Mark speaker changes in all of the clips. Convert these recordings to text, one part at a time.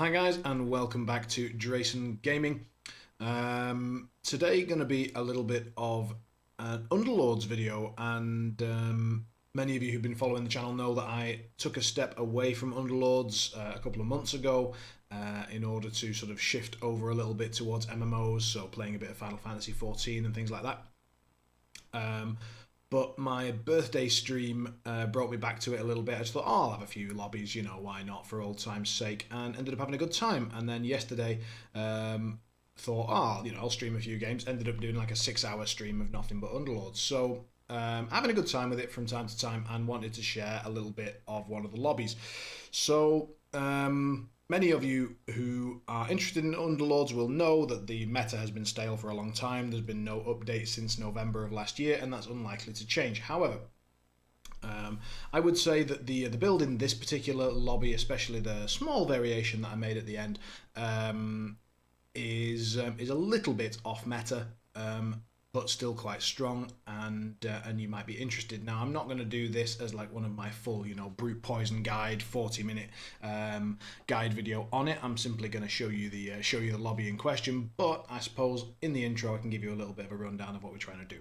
Speaker 1: Hi guys, and welcome back to Drayson Gaming. Today going to be a little bit of an Underlords video, and many of you who've been following the channel know that I took a step away from Underlords a couple of months ago in order to sort of shift over a little bit towards MMOs, so playing a bit of Final Fantasy 14 and things like that. But my birthday stream brought me back to it a little bit. I just thought, oh, I'll have a few lobbies, you know, why not, for old time's sake, and ended up having a good time. And then yesterday, thought, oh, you know, I'll stream a few games. Ended up doing like a 6-hour stream of nothing but Underlords. So having a good time with it from time to time, and wanted to share a little bit of one of the lobbies. So many of you who are interested in Underlords will know that the meta has been stale for a long time. There's been no update since November of last year, and that's unlikely to change. However, I would say that the build in this particular lobby, especially the small variation that I made at the end, is a little bit off meta. But still quite strong, and you might be interested. Now, I'm not going to do this as like one of my full, you know, brute poison guide 40-minute guide video on it. I'm simply going to show you the lobby in question. But I suppose in the intro I can give you a little bit of a rundown of what we're trying to do.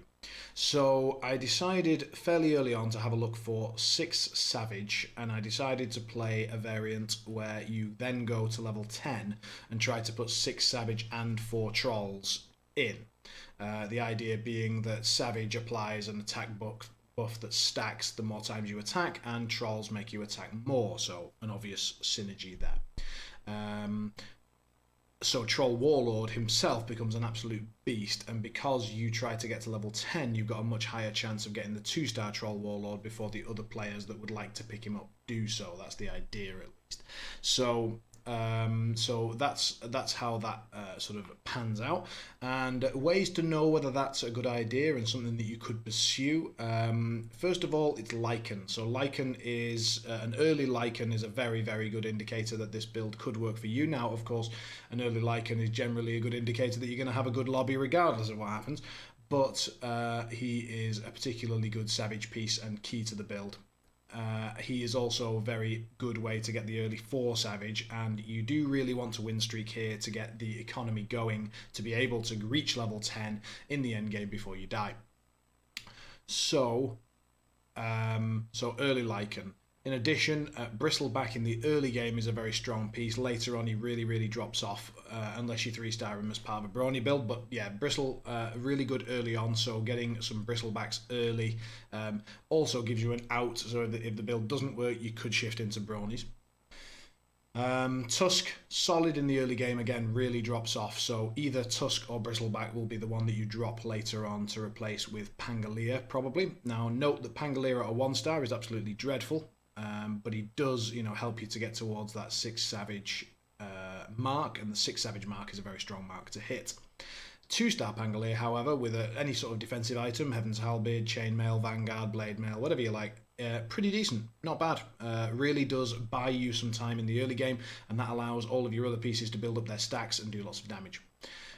Speaker 1: So I decided fairly early on to have a look for 6 Savage, and I decided to play a variant where you then go to level 10 and try to put 6 Savage and 4 Trolls in. The idea being that Savage applies an attack buff that stacks the more times you attack, and Trolls make you attack more, so an obvious synergy there. So Troll Warlord himself becomes an absolute beast, and because you try to get to level 10, you've got a much higher chance of getting the 2-star Troll Warlord before the other players that would like to pick him up do so. That's the idea, at least. So that's how that sort of pans out, and ways to know whether that's a good idea and something that you could pursue. First of all, it's Lycan. So Lycan is an early Lycan is a very, very good indicator that this build could work for you. Now, of course, an early Lycan is generally a good indicator that you're going to have a good lobby regardless of what happens, but he is a particularly good Savage piece and key to the build. He is also a very good way to get the early 4 Savage, and you do really want to win streak here to get the economy going to be able to reach level 10 in the end game before you die. So early Lycan. In addition, Bristleback in the early game is a very strong piece. Later on, he really drops off unless you 3-star him as part of a Brawny build. But yeah, Bristle, really good early on, so getting some Bristlebacks early also gives you an out, so that if the build doesn't work, you could shift into Brawnies. Tusk, solid in the early game, again, really drops off, so either Tusk or Bristleback will be the one that you drop later on to replace with Pangolier, probably. Now, note that Pangolier at a 1-star is absolutely dreadful. But he does, you know, help you to get towards that 6 Savage mark, and the 6 Savage mark is a very strong mark to hit. 2-star Pangolier, however, with any sort of defensive item, Heaven's Halberd, Chainmail, Vanguard, Blade Mail, whatever you like, pretty decent, not bad. Really does buy you some time in the early game, and that allows all of your other pieces to build up their stacks and do lots of damage.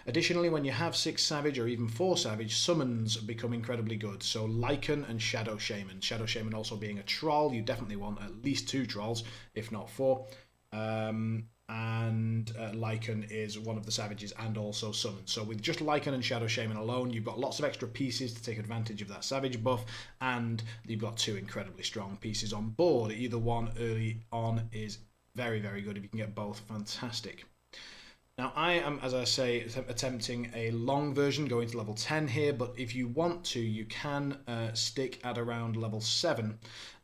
Speaker 1: Additionally, when you have 6 Savage or even 4 Savage, summons become incredibly good. So Lycan and Shadow Shaman. Shadow Shaman also being a troll, you definitely want at least 2 trolls, if not 4. And Lycan is one of the Savages and also summons. So with just Lycan and Shadow Shaman alone, you've got lots of extra pieces to take advantage of that Savage buff, and you've got 2 incredibly strong pieces on board. Either one early on is very, very good. If you can get both, fantastic. Now, I am, as I say, attempting a long version, going to level 10 here, but if you want to, you can stick at around level 7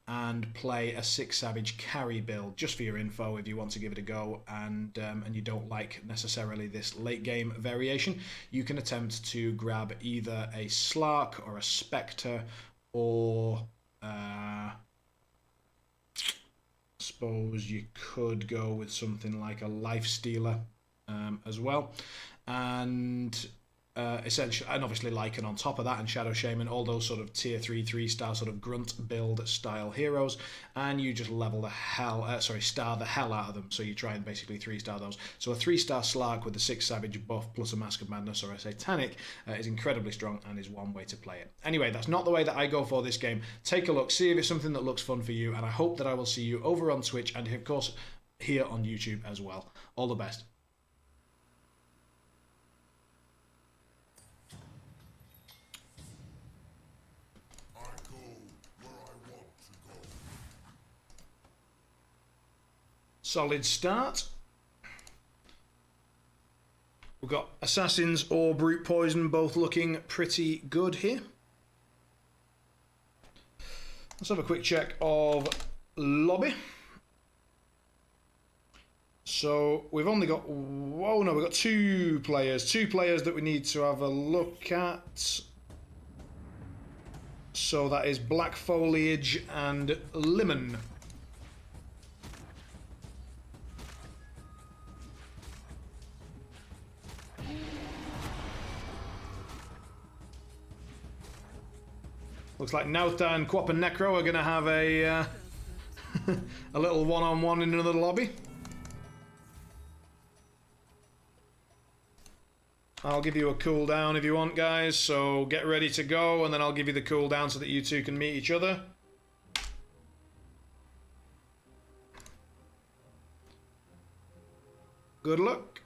Speaker 1: and play a 6 Savage carry build, just for your info, if you want to give it a go, and you don't like necessarily this late game variation. You can attempt to grab either a Slark or a Spectre, or suppose you could go with something like a Lifestealer as well, and essentially, and obviously Lycan on top of that, and Shadow Shaman, all those sort of tier 3, 3-star sort of grunt build style heroes, and you just level star the hell out of them, so you try and basically 3-star those. So a 3-star Slark with the 6 Savage buff plus a Mask of Madness or a Satanic is incredibly strong and is one way to play it. Anyway, that's not the way that I go for this game. Take a look, see if it's something that looks fun for you, and I hope that I will see you over on Twitch, and of course, here on YouTube as well. All the best. Solid start. We've got Assassins or Brute Poison both looking pretty good here. Let's have a quick check of lobby. So we've only got, oh no, we've got two players that we need to have a look at. So that is Black Foliage and Lemon. Looks like Nautha and Quap and Necro are going to have a a little one-on-one in another lobby. I'll give you a cooldown if you want, guys, so get ready to go, and then I'll give you the cooldown so that you two can meet each other. Good luck.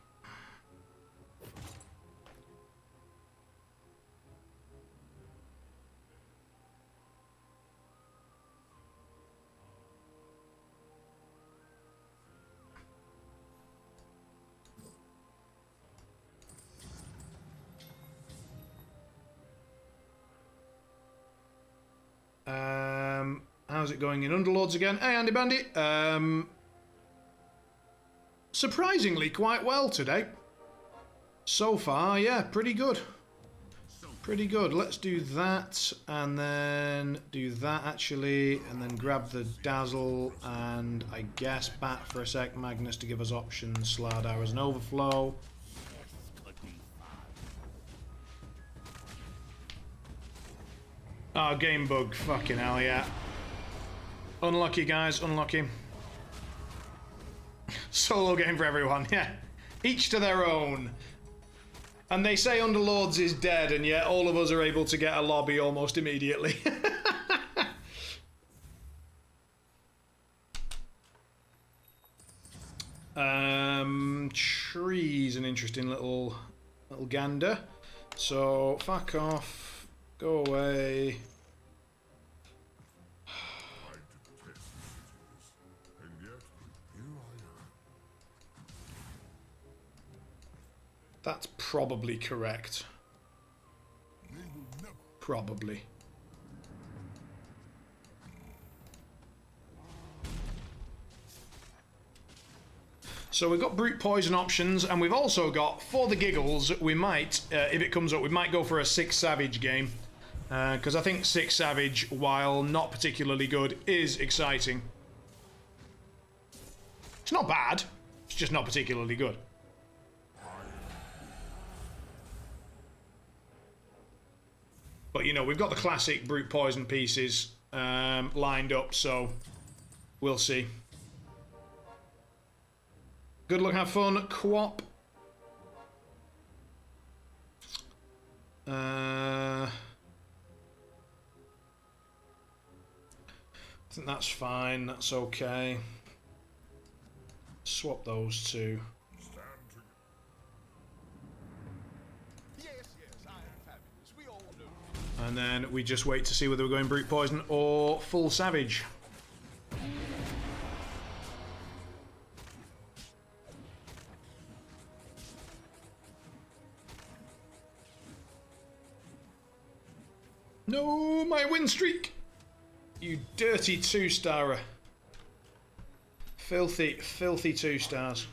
Speaker 1: How's it going in Underlords again? Hey, Andy Bandy. Surprisingly quite well today. So far, yeah, pretty good. Pretty good. Let's do that, and then do that, actually, and then grab the Dazzle, and I guess Bat for a sec, Magnus to give us options, Slardar as an overflow. Oh, game bug. Fucking hell, yeah. Unlucky, guys. Unlucky. Solo game for everyone, yeah. Each to their own. And they say Underlords is dead, and yet all of us are able to get a lobby almost immediately. Tree's an interesting little gander. So, fuck off. Go away. That's probably correct. Probably. So we've got Brute Poison options, and we've also got, for the giggles, we might, if it comes up, we might go for a 6 Savage game. Because I think 6 Savage, while not particularly good, is exciting. It's not bad, it's just not particularly good. But, you know, we've got the classic Brute Poison pieces lined up, so we'll see. Good luck, have fun, Quap. I think that's fine, that's okay. Swap those two. And then we just wait to see whether we're going Brute Poison or full Savage. No, my win streak! You dirty 2-starer. Filthy, filthy 2 stars.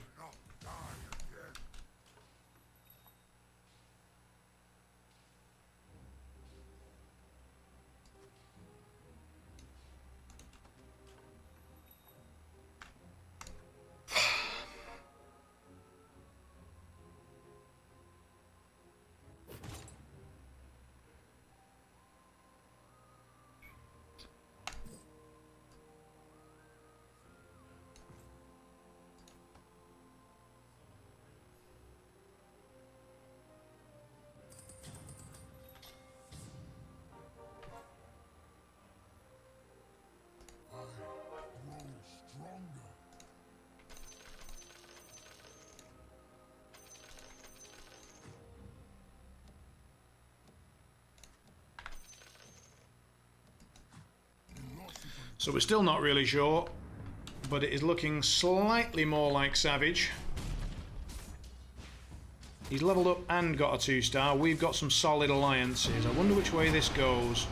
Speaker 1: So we're still not really sure, but it is looking slightly more like Savage. He's leveled up and got a 2-star. We've got some solid alliances. I wonder which way this goes.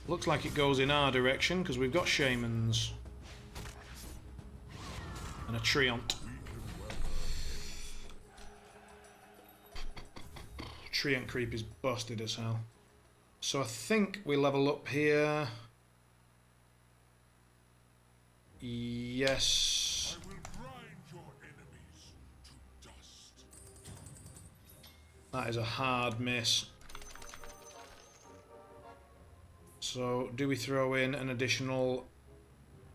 Speaker 1: Looks like it goes in our direction because we've got Shamans. And a Treant. Treant creep is busted as hell. So I think we level up here. Yes.
Speaker 2: I will grind your enemies to dust.
Speaker 1: That is a hard miss. So do we throw in an additional...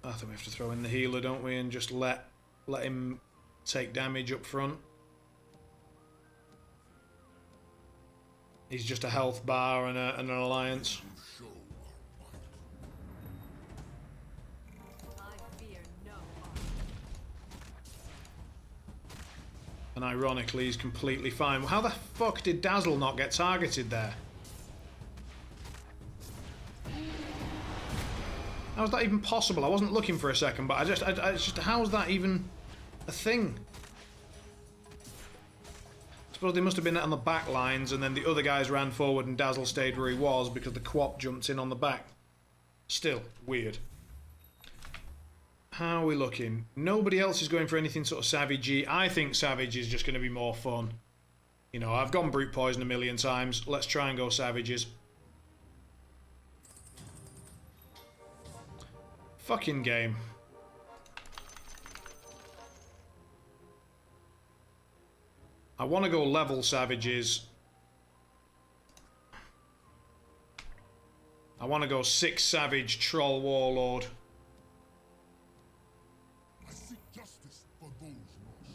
Speaker 1: I think we have to throw in the healer, don't we? And just let him take damage up front. He's just a health bar and an alliance. And ironically, he's completely fine. How the fuck did Dazzle not get targeted there? How's that even possible? I wasn't looking for a second, but I just how's that even a thing? I suppose they must have been on the back lines, and then the other guys ran forward and Dazzle stayed where he was because the Quap jumped in on the back. Still, weird. How are we looking? Nobody else is going for anything sort of Savage-y. I think Savage is just going to be more fun. You know, I've gone Brute Poison a million times. Let's try and go Savages. Fucking game. I want to go level Savages. I want to go 6 Savage Troll Warlord.
Speaker 2: I seek justice for those lost.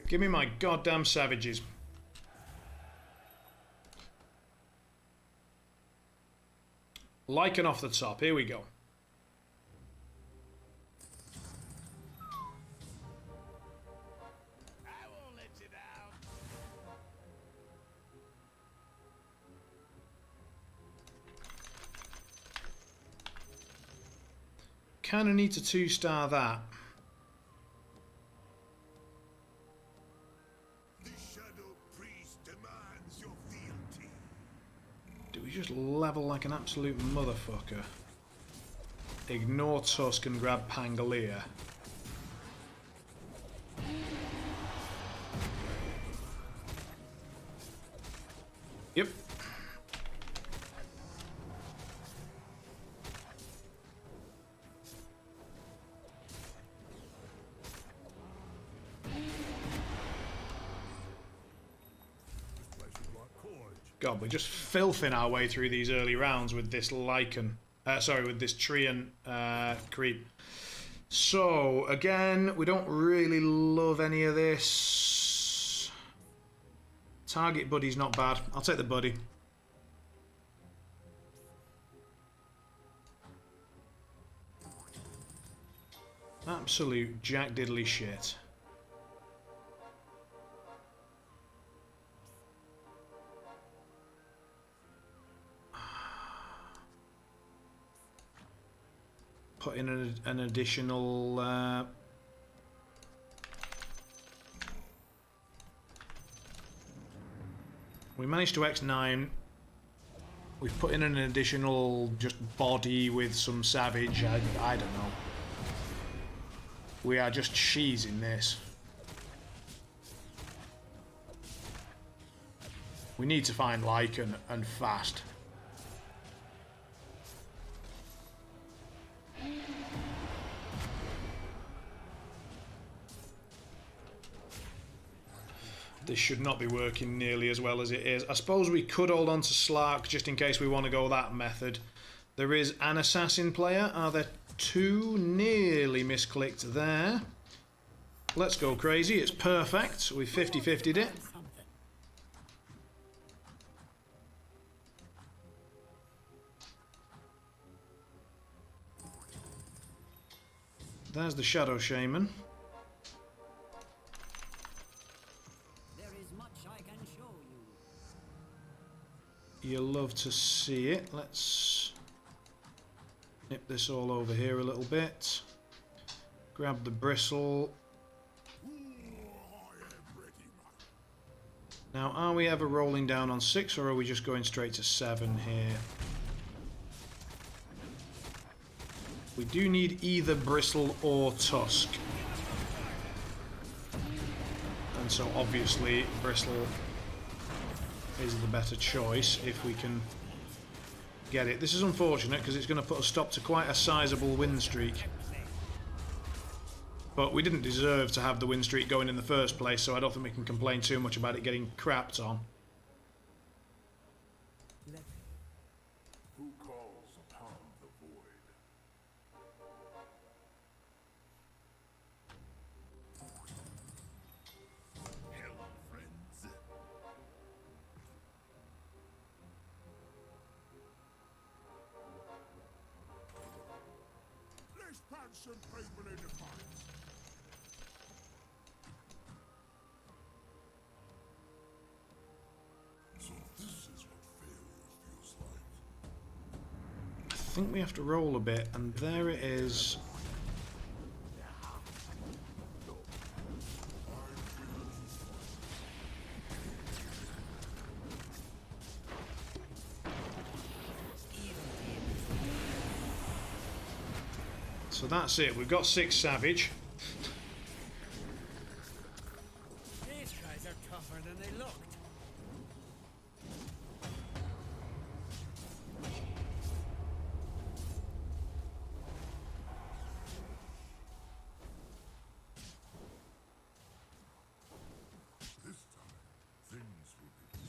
Speaker 1: Give me my goddamn Savages. Lycan off the top. Here we go.
Speaker 2: I won't let you down.
Speaker 1: Kinda need to 2-star that. Do we just level like an absolute motherfucker? Ignore Tusk and grab Pangolier. Yep. God, we're just filthing our way through these early rounds with this Lycan. Sorry, with this Treant creep. So, again, we don't really love any of this. Target buddy's not bad. I'll take the buddy. Absolute jack diddly shit. Put in an additional we managed to X9. We've put in an additional just body with some Savage. I don't know. We are just cheesing this. We need to find Lycan and fast. This should not be working nearly as well as it is. I suppose we could hold on to Slark just in case we want to go that method. There is an assassin player. Are there 2? Nearly misclicked there. Let's go crazy. It's perfect. We 50-50'd it. there's the Shadow Shaman.
Speaker 3: There is much I can show you.
Speaker 1: You'll love to see it. Let's nip this all over here a little bit. Grab the bristle. Now, are we ever rolling down on 6, or are we just going straight to 7 here? We do need either bristle or tusk. And so obviously bristle is the better choice if we can get it. This is unfortunate because it's going to put a stop to quite a sizable win streak. But we didn't deserve to have the win streak going in the first place, so I don't think we can complain too much about it getting crapped on.
Speaker 2: Who calls upon the void? Hello, friends. Let's punch some people in the face. So this is what failure feels like.
Speaker 1: I think we have to roll a bit, and there it is. So that's it. We've got 6 Savage.
Speaker 3: These guys are tougher than they looked.
Speaker 2: This time, things will be.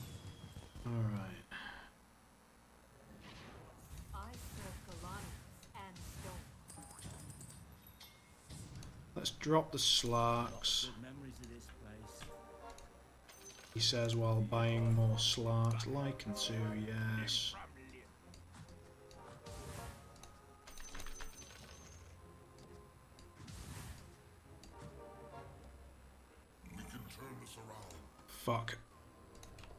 Speaker 1: Alright.
Speaker 4: I serve Goliaths and stone.
Speaker 1: Let's drop the Slarks,
Speaker 3: Good memories of this place.
Speaker 1: he says while buying more Slarks. Like and to, yes.
Speaker 2: We can turn this around.
Speaker 1: Fuck.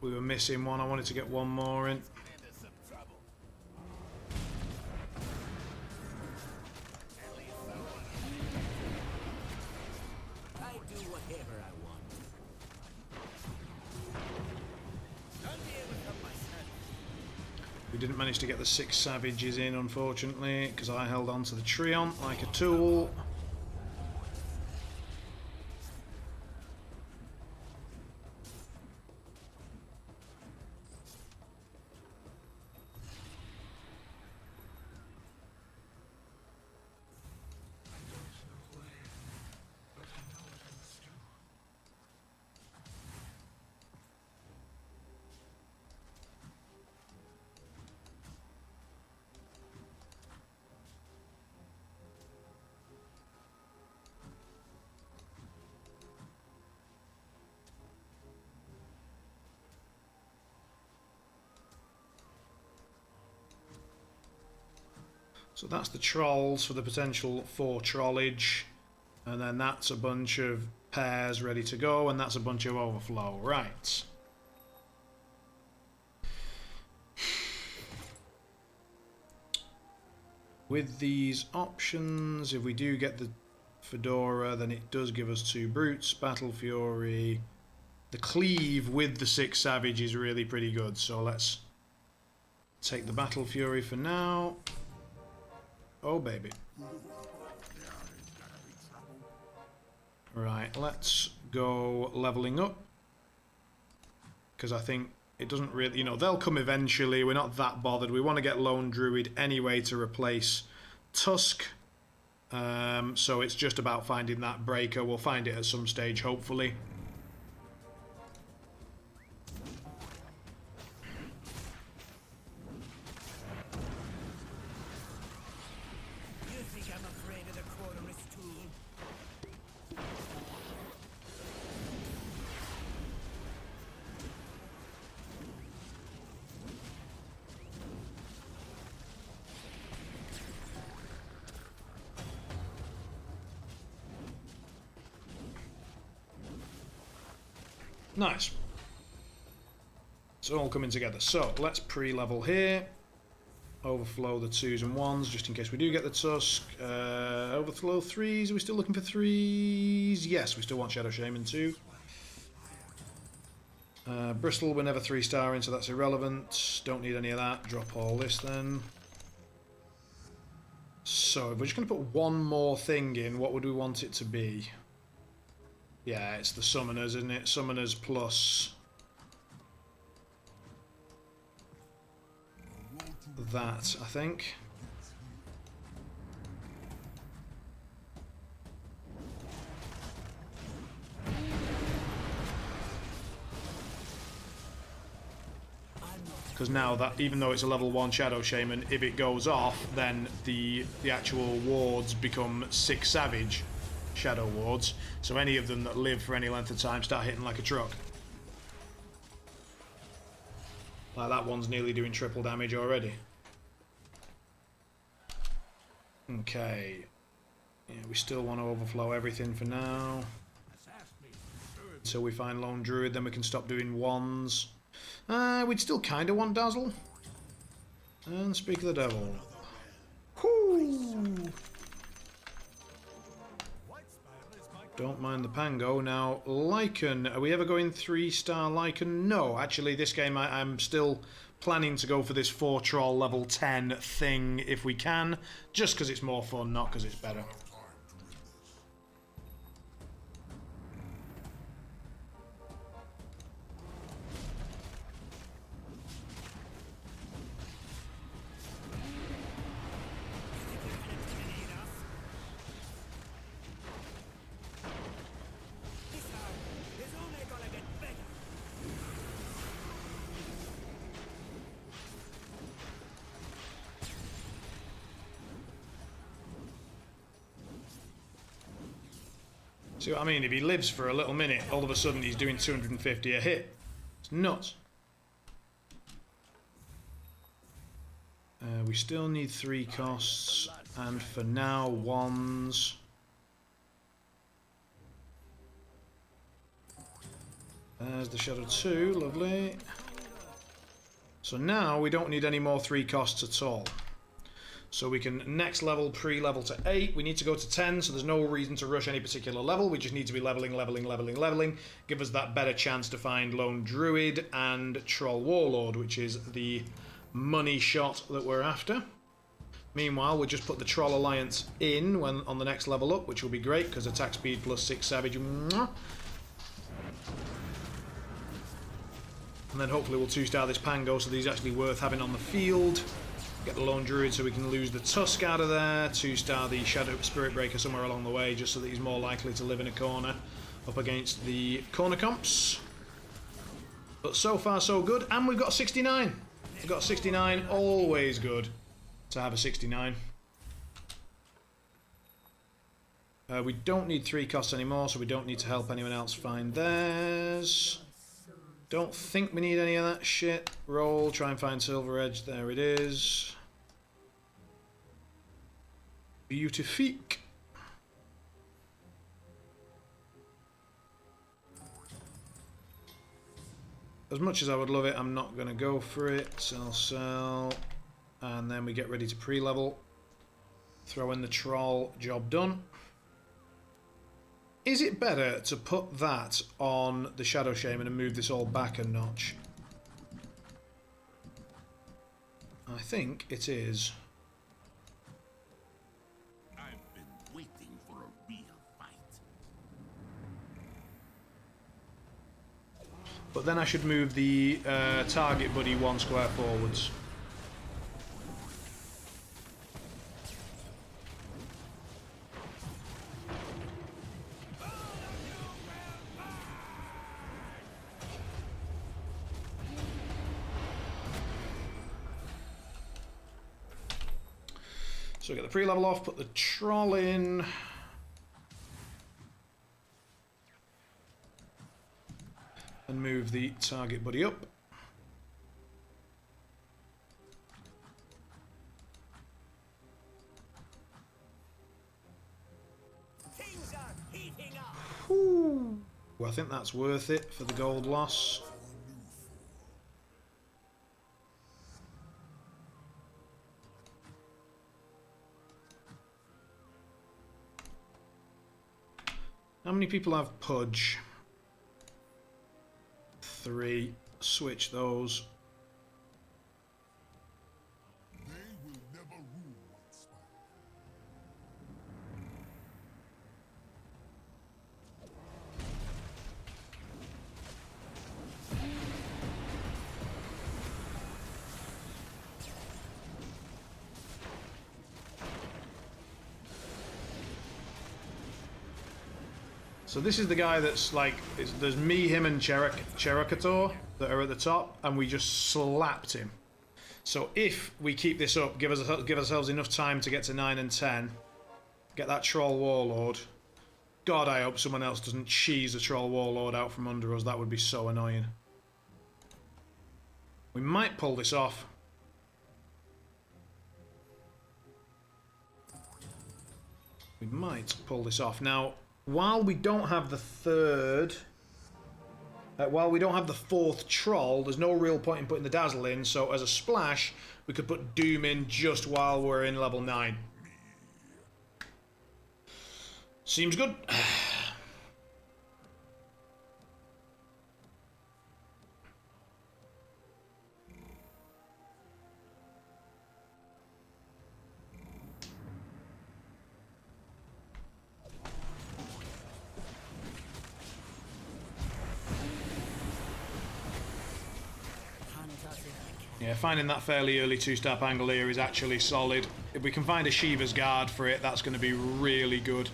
Speaker 1: We were missing one. I wanted to get one more in.
Speaker 3: I do whatever I want. I'll deal with them myself.
Speaker 1: We didn't manage to get the 6 Savages in, unfortunately, because I held on to the Treant like a tool. So that's the trolls for the potential 4 trollage, and then that's a bunch of pairs ready to go, and that's a bunch of overflow. Right. With these options, if we do get the Fedora, then it does give us 2 brutes, Battle Fury. The cleave with the 6 Savage is really pretty good, so let's take the Battle Fury for now. Oh, baby. Right, let's go leveling up. Because I think it doesn't really... You know, they'll come eventually. We're not that bothered. We want to get Lone Druid anyway to replace Tusk. So it's just about finding that breaker. We'll find it at some stage, hopefully.
Speaker 3: You think I'm afraid of the Quarterist tool?
Speaker 1: Nice. It's all coming together. So let's pre-level here. Overflow the 2s and 1s just in case we do get the Tusk. Overflow 3s. Are we still looking for 3s? Yes, we still want Shadow Shaman 2. Bristol we're never 3-starring, so that's irrelevant. Don't need any of that. Drop all this then. So if we're just going to put one more thing in, what would we want it to be? Yeah, it's the Summoners, isn't it? Summoners plus that, I think. Because now that, even though it's a level 1 Shadow Shaman, if it goes off, then the actual wards become 6 Savage Shadow Wards. So any of them that live for any length of time start hitting like a truck. Like that one's nearly doing triple damage already. Okay. Yeah, we still want to overflow everything for now. Until we find Lone Druid, then we can stop doing 1s. We'd still kind of want Dazzle. And speak of the devil. Whoo! Don't mind the Pango. Now, Lycan. Are we ever going 3-star Lycan? No, actually, this game I'm still planning to go for this 4-troll level 10 thing if we can. Just because it's more fun, not because it's better. See what I mean? If he lives for a little minute, all of a sudden he's doing 250 a hit. It's nuts. We still need 3 costs, and for now, 1s. There's the Shadow 2, lovely. So now we don't need any more 3 costs at all. So we can next level, pre-level to 8. We need to go to 10, so there's no reason to rush any particular level. We just need to be leveling. Give us that better chance to find Lone Druid and Troll Warlord, which is the money shot that we're after. Meanwhile, we'll just put the Troll Alliance in when on the next level up, which will be great, because attack speed plus 6 Savage. And then hopefully we'll 2-star this Pango, so that he's actually worth having on the field. Get the Lone Druid so we can lose the Tusk out of there. 2-star the Shadow Spirit Breaker somewhere along the way, just so that he's more likely to live in a corner up against the corner comps. But so far so good, and we've got 69. We've got 69, always good to have a 69. We don't need 3 costs anymore, so we don't need to help anyone else find theirs. Don't think we need any of that shit. Roll, try and find Silver Edge. There it is. Beautifique. As much as I would love it, I'm not going to go for it. Sell. And then we get ready to pre-level. Throw in the Troll. Job done. Is it better to put that on the Shadow Shaman and move this all back a notch? I think it is.
Speaker 2: I've been waiting for a real fight.
Speaker 1: But then I should move the target buddy 1 square forwards. So get the pre-level off, put the Troll in. And move the target buddy up.
Speaker 3: Things are heating up.
Speaker 1: Whew. Well I think that's worth it for the gold loss. How many people have Pudge? 3. Switch those.
Speaker 2: They will never rule Whitespire.
Speaker 1: So this is the guy that's like, there's me, him, and Cherakator that are at the top, and we just slapped him. So if we keep this up, give ourselves enough time to get to 9 and 10, get that Troll Warlord. God, I hope someone else doesn't cheese a Troll Warlord out from under us. That would be so annoying. We might pull this off. We might pull this off. Now, while we don't have the third... while we don't have the 4th Troll, there's no real point in putting the Dazzle in, so as a splash, we could put Doom in just while we're in level 9. Seems good. Yeah, finding that fairly early 2-star Pangolier is actually solid. If we can find a Shiva's Guard for it, that's going to be really good.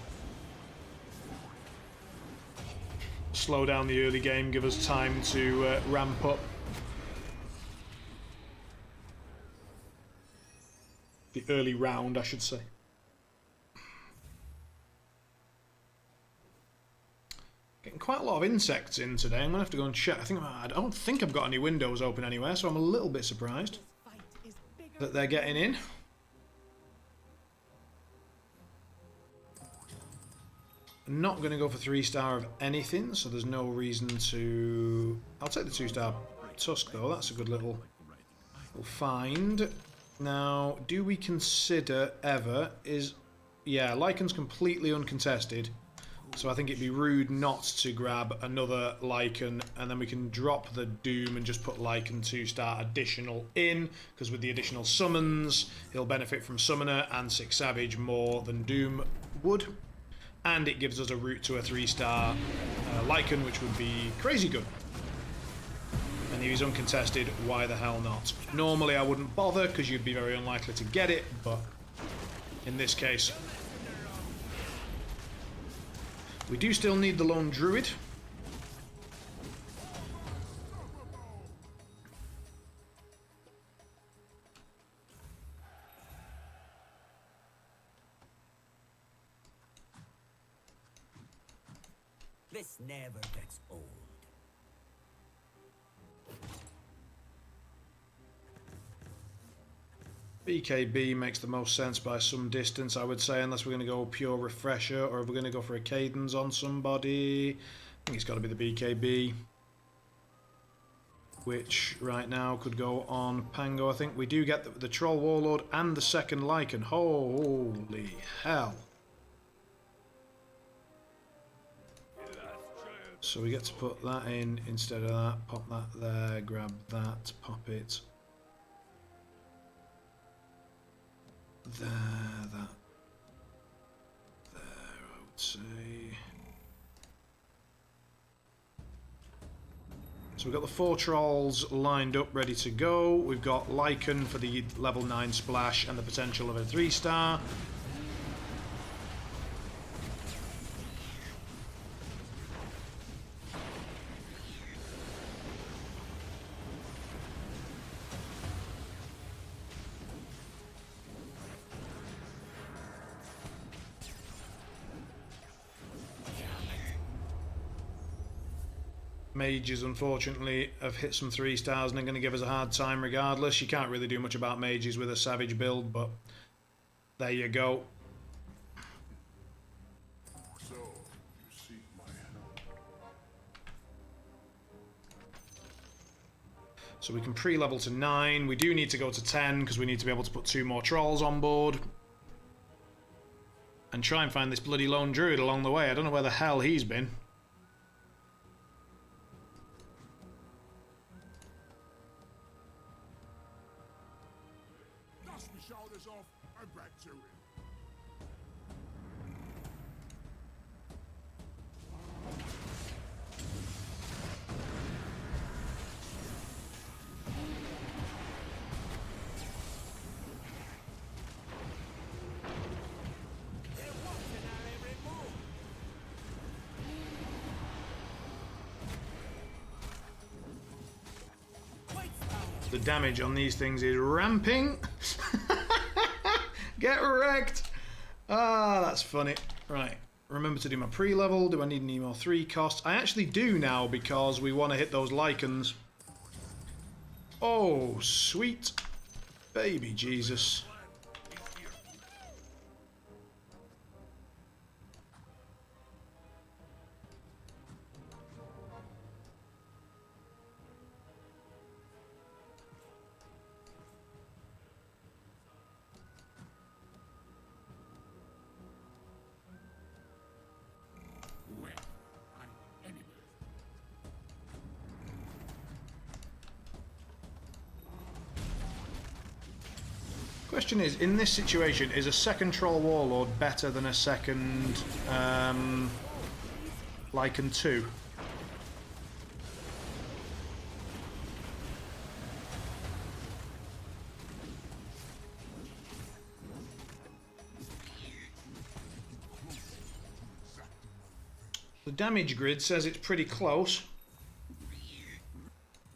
Speaker 1: Slow down the early game, give us time to ramp up. The early round, I should say. Getting quite a lot of insects in today. I'm going to have to go and check. I don't think I've got any windows open anywhere, so I'm a little bit surprised that they're getting in. I'm not going to go for 3-star of anything, so there's no reason to... I'll take the 2-star Tusk, though. That's a good little find. Now, do we consider ever... Yeah, Lycan's completely uncontested. So I think it'd be rude not to grab another Lycan, and then we can drop the Doom and just put Lycan 2-star additional in, because with the additional summons, he'll benefit from Summoner and 6 Savage more than Doom would. And it gives us a route to a 3-star Lycan, which would be crazy good. And if he's uncontested, why the hell not? Normally I wouldn't bother, because you'd be very unlikely to get it, but in this case... We do still need the Lone Druid.
Speaker 3: This never gets old.
Speaker 1: BKB makes the most sense by some distance, I would say, unless we're going to go pure Refresher, or if we're going to go for a Cadence on somebody. I think it's got to be the BKB, which right now could go on Pango. I think we do get the Troll Warlord and the second Lycan. Holy hell. So we get to put that in instead of that, pop that there, grab that, pop it there, that there, I would say. So we've got the 4 Trolls lined up, ready to go. We've got Lycan for the level 9 splash and the potential of a 3-star. Mages, unfortunately, have hit some 3-stars and are going to give us a hard time regardless. You can't really do much about mages with a Savage build, but there you go.
Speaker 2: So, you seek my help.
Speaker 1: So we can pre-level to 9. We do need to go to 10 because we need to be able to put 2 more trolls on board. And try and find this bloody lone druid along the way. I don't know where the hell he's been.
Speaker 2: Dust my shoulders off and back to it.
Speaker 3: They're watching our every move. Wait, Sparrow.
Speaker 1: The damage on these things is ramping. Get wrecked. Ah, that's funny. Right. Remember to do my pre-level. Do I need any more 3 costs? I actually do now because we want to hit those lichens. Oh, sweet baby Jesus.
Speaker 2: Where are enemies?
Speaker 1: Question is, in this situation, is a second Troll Warlord better than a second Lycan 2? The damage grid says it's pretty close,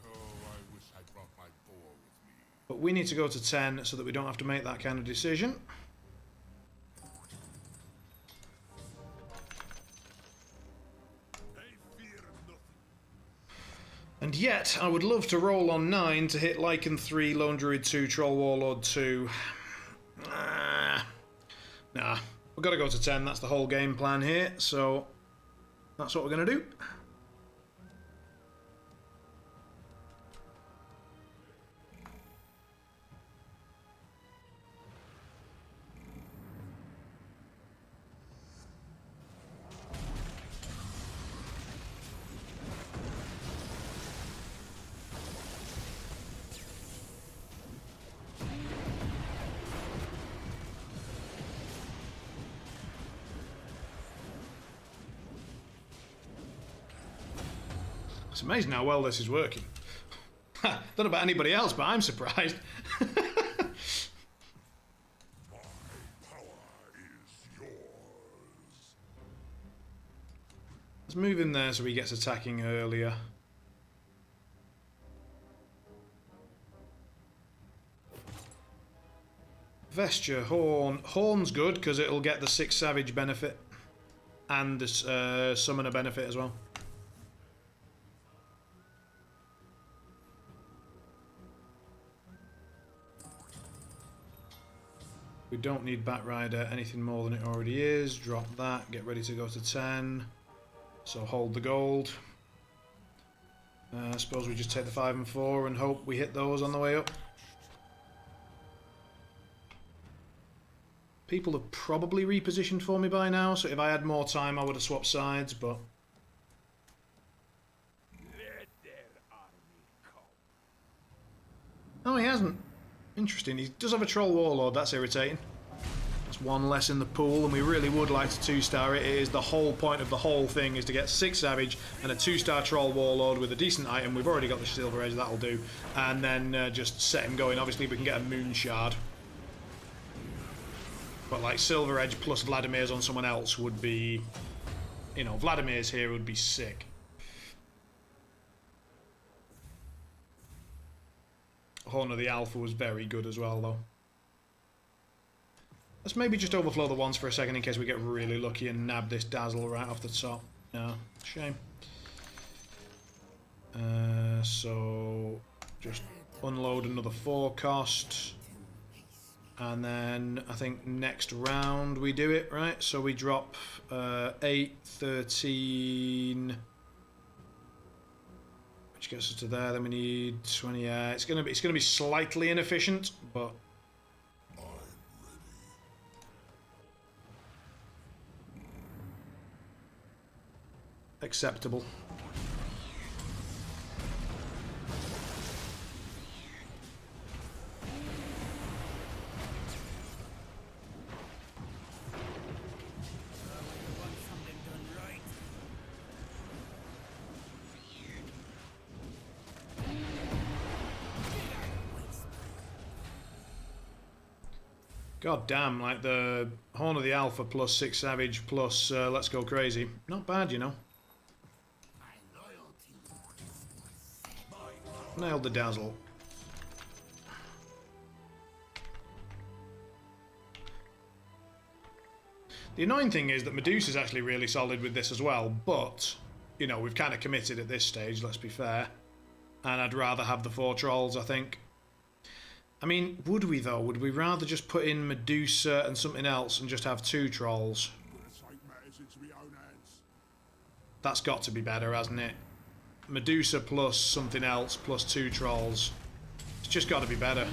Speaker 2: Oh, I wish I brought my boar with me.
Speaker 1: but we need to go to 10 so that we don't have to make that kind of decision.
Speaker 2: I fear nothing.
Speaker 1: And yet, I would love to roll on 9 to hit Lycan 3, Lone Druid 2, Troll Warlord 2. Nah, we've got to go to 10, that's the whole game plan here, so that's what we're going to do. It's amazing how well this is working. Don't know about anybody else, but I'm surprised.
Speaker 2: My power is yours.
Speaker 1: Let's move in there so he gets attacking earlier. Vesture, Horn. Horn's good because it'll get the 6 Savage benefit and the Summoner benefit as well. We don't need Batrider anything more than it already is. Drop that, get ready to go to 10. So hold the gold. I suppose we just take the 5 and 4 and hope we hit those on the way up. People have probably repositioned for me by now, so if I had more time I would have swapped sides, but...
Speaker 2: Let their army come.
Speaker 1: Oh, he hasn't. Interesting. He does have a Troll Warlord, that's irritating. That's one less in the pool, and we really would like to 2-star it. It is the whole point of the whole thing, is to get 6 Savage and a 2-star Troll Warlord with a decent item. We've already got the Silver Edge, that'll do. And then just set him going. Obviously, we can get a Moon Shard. But like Silver Edge plus Vladimir's on someone else would be... You know, Vladimir's here would be sick. Horn of the Alpha was very good as well, though. Let's maybe just overflow the ones for a second in case we get really lucky and nab this Dazzle right off the top. No, shame. So, just unload another 4 cost. And then I think next round we do it, right? So we drop 8, 13... which gets us to there. Then we need 20. Yeah, it's gonna be slightly inefficient, but acceptable. God damn, like the Horn of the Alpha plus 6 Savage plus Let's Go Crazy. Not bad, you know. Nailed the dazzle. The annoying thing is that Medusa's actually really solid with this as well, but, you know, we've kind of committed at this stage, let's be fair. And I'd rather have the 4 trolls, I think. I mean, would we though? Would we rather just put in Medusa and something else and just have 2 trolls? That's got to be better, hasn't it? Medusa plus something else plus 2 trolls. It's just got to be better.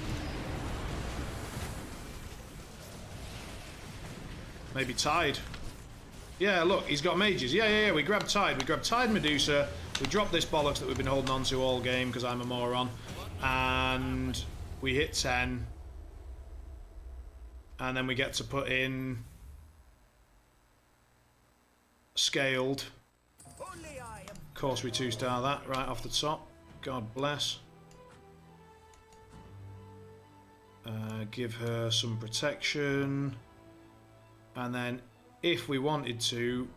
Speaker 1: Maybe Tide. Yeah, look, he's got mages. Yeah, we grabbed Tide. We grabbed Tide Medusa. We dropped this bollocks that we've been holding on to all game because I'm a moron. And we hit 10. And then we get to put in Scaled. Of course we 2-star that right off the top. God bless. Give her some protection. And then if we wanted to,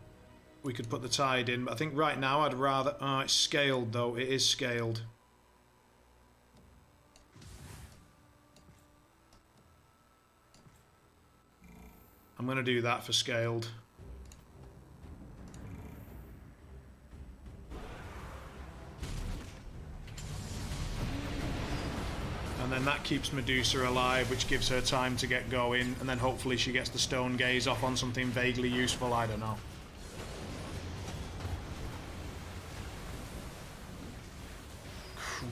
Speaker 1: we could put the Tide in. But I think right now I'd rather... Oh, it's Scaled though. It is Scaled. I'm going to do that for Scaled. And then that keeps Medusa alive, which gives her time to get going, and then hopefully she gets the Stone Gaze off on something vaguely useful, I don't know.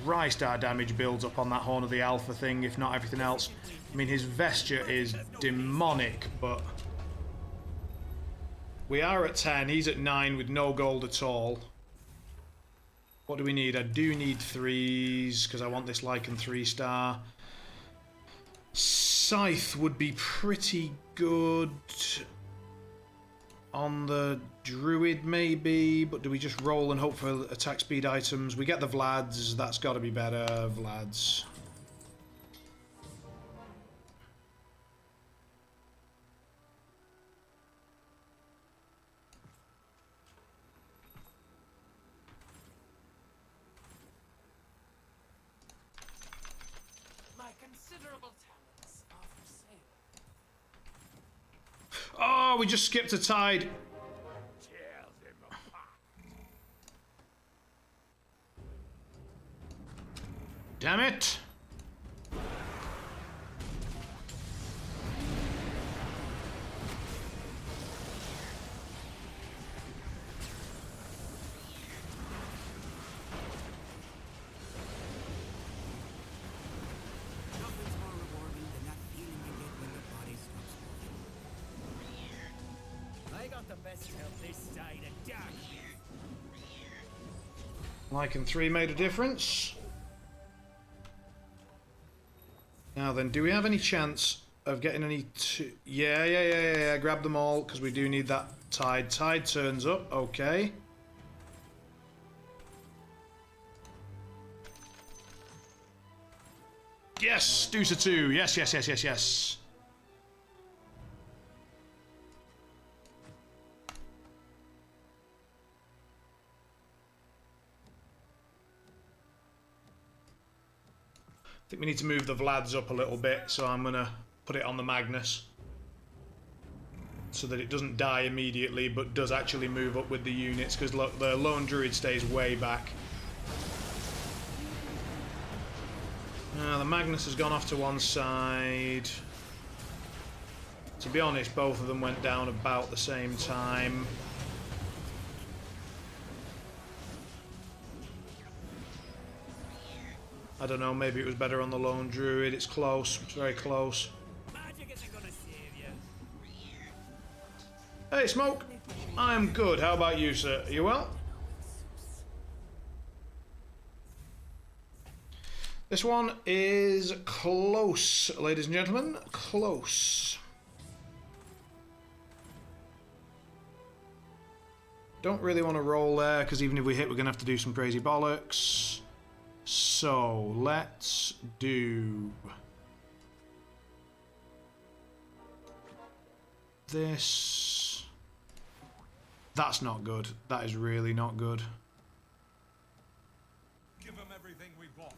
Speaker 1: Christ, our damage builds up on that Horn of the Alpha thing, if not everything else. I mean, his vesture is demonic, but... We are at 10, he's at 9 with no gold at all. What do we need? I do need 3s, because I want this Lycan 3-star. Scythe would be pretty good on the Druid, maybe, but do we just roll and hope for attack speed items? We get the Vlads, that's got to be better, Vlads. Oh, we just skipped a Tide. Damn it. Lycan 3 made a difference. Now then, do we have any chance of getting any... Yeah. Grab them all, because we do need that Tide. Tide turns up, okay. Yes, Deuce 2. Yes. I think we need to move the Vlads up a little bit, so I'm going to put it on the Magnus so that it doesn't die immediately but does actually move up with the units, because look, the Lone Druid stays way back. The Magnus has gone off to one side. To be honest, both of them went down about the same time. I don't know, maybe it was better on the Lone Druid. It's close. It's very close.
Speaker 3: Magic isn't gonna save you.
Speaker 1: Hey, Smoke. I'm good. How about you, sir? Are you well? This one is close, ladies and gentlemen. Close. Don't really want to roll there, because even if we hit, we're going to have to do some crazy bollocks. So, let's do this. That's not good. That is really not good.
Speaker 2: Give them everything we've got.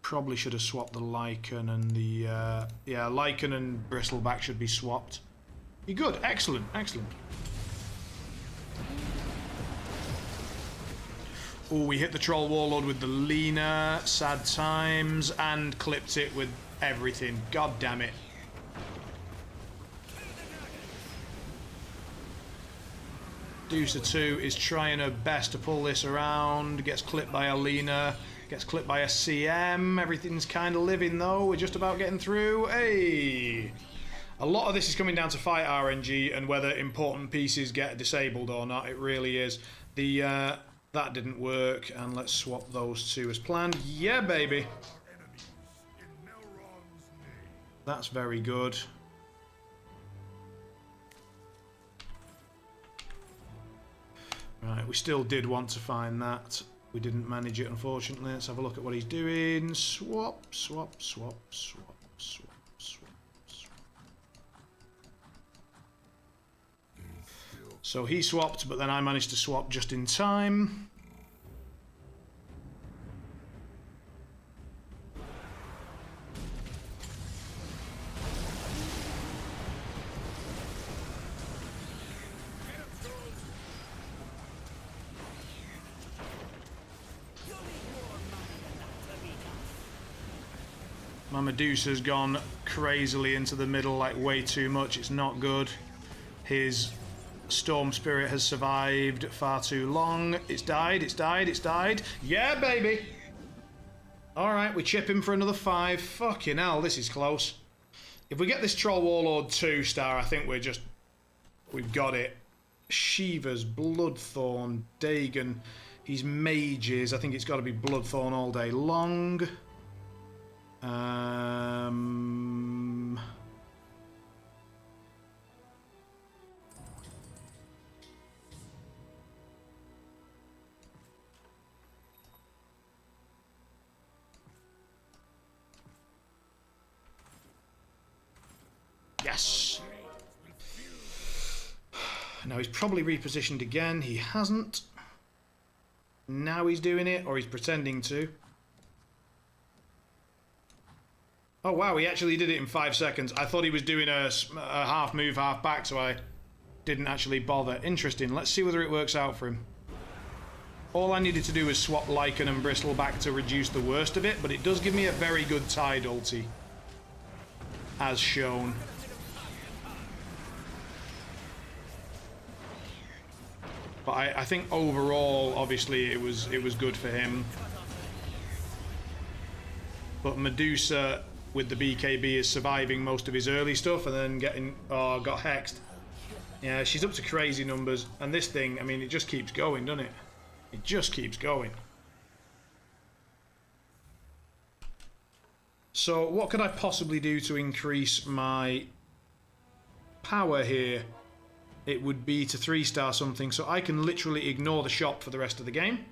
Speaker 1: Probably should have swapped the Lycan and the... yeah, Lycan and Bristleback should be swapped. You're good. Excellent. Excellent. Oh, we hit the Troll Warlord with the Lena. Sad times. And clipped it with everything. God damn it. Medusa 2 is trying her best to pull this around. Gets clipped by a Lena. Gets clipped by a CM. Everything's kind of living though. We're just about getting through. Hey! A lot of this is coming down to fight RNG and whether important pieces get disabled or not. It really is. The that didn't work, and let's swap those two as planned. Yeah, baby. That's very good. Right, we still did want to find that. We didn't manage it, unfortunately. Let's have a look at what he's doing. Swap, swap, swap, swap, swap, swap, swap. So he swapped, but then I managed to swap just in time. My Medusa's gone crazily into the middle, like way too much. It's not good. His Storm Spirit has survived far too long. It's died, it's died, it's died. Yeah, baby! Alright, we chip him for another 5. Fucking hell, this is close. If we get this Troll Warlord 2-star, I think we've got it. Shiva's, Bloodthorn, Dagon. He's mages. I think it's got to be Bloodthorn all day long. Yes. Now he's probably repositioned again. He hasn't. Now he's doing it, or he's pretending to. Oh wow, he actually did it in 5 seconds. I thought he was doing a half move, half back, so I didn't actually bother. Interesting. Let's see whether it works out for him. All I needed to do was swap Lycan and Bristleback to reduce the worst of it, but it does give me a very good Tide ulti, as shown. But I think overall, obviously, it was good for him. But Medusa with the BKB is surviving most of his early stuff and then getting got hexed. Yeah, she's up to crazy numbers, and this thing, I mean, it just keeps going, doesn't it? It just keeps going. So what could I possibly do to increase my power here? It would be to 3-star something, so I can literally ignore the shop for the rest of the game.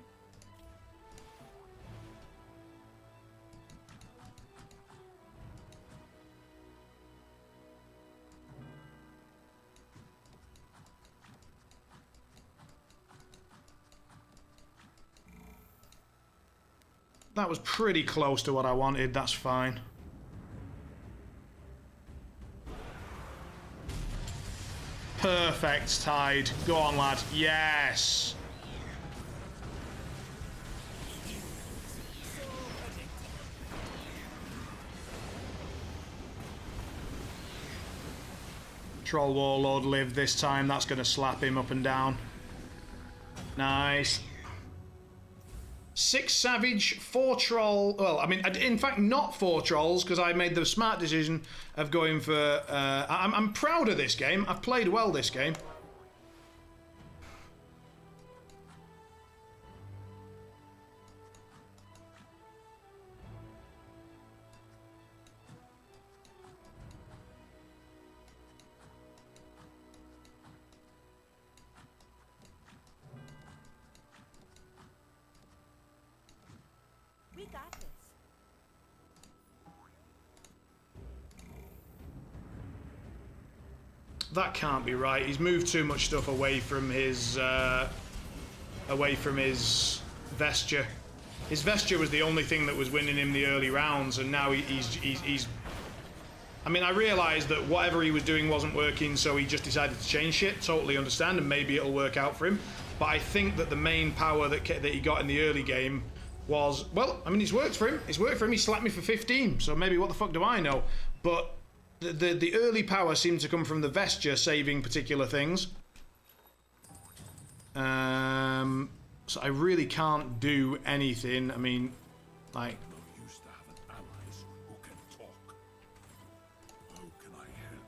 Speaker 1: That was pretty close to what I wanted, that's fine. Perfect, Tide. Go on, lad. Yes! Troll Warlord lived this time. That's going to slap him up and down. Nice. 6 Savage, 4 Troll. Well, I mean, in fact, not 4 Trolls, because I made the smart decision of going for... I'm proud of this game. I've played well this game.
Speaker 4: We got this.
Speaker 1: That can't be right. He's moved too much stuff away from his vesture. His vesture was the only thing that was winning him the early rounds, and now he's. I mean, I realised that whatever he was doing wasn't working, so he just decided to change shit. Totally understand, and maybe it'll work out for him. But I think that the main power that he got in the early game was, well, I mean, it's worked for him. It's worked for him. He slapped me for 15, so maybe what the fuck do I know? But the early power seemed to come from the vesture saving particular things. So I really can't do anything. I mean, like...
Speaker 2: No use to having allies who can talk. How can I help?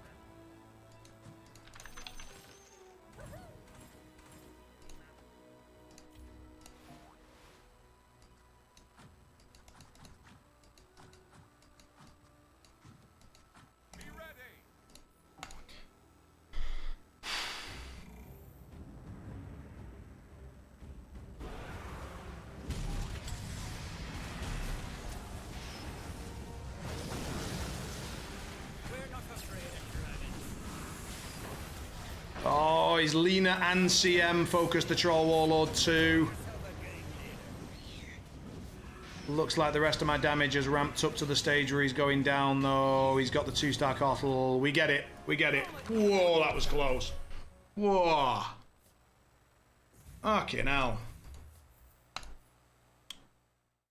Speaker 2: Be ready.
Speaker 3: We're not afraid of dragons.
Speaker 1: Oh, he's Lena and CM focused the Troll Warlord too. Looks like the rest of my damage has ramped up to the stage where he's going down though. He's got the 2-star Cottle. We get it. We get it. Whoa, that was close. Whoa. Fucking hell.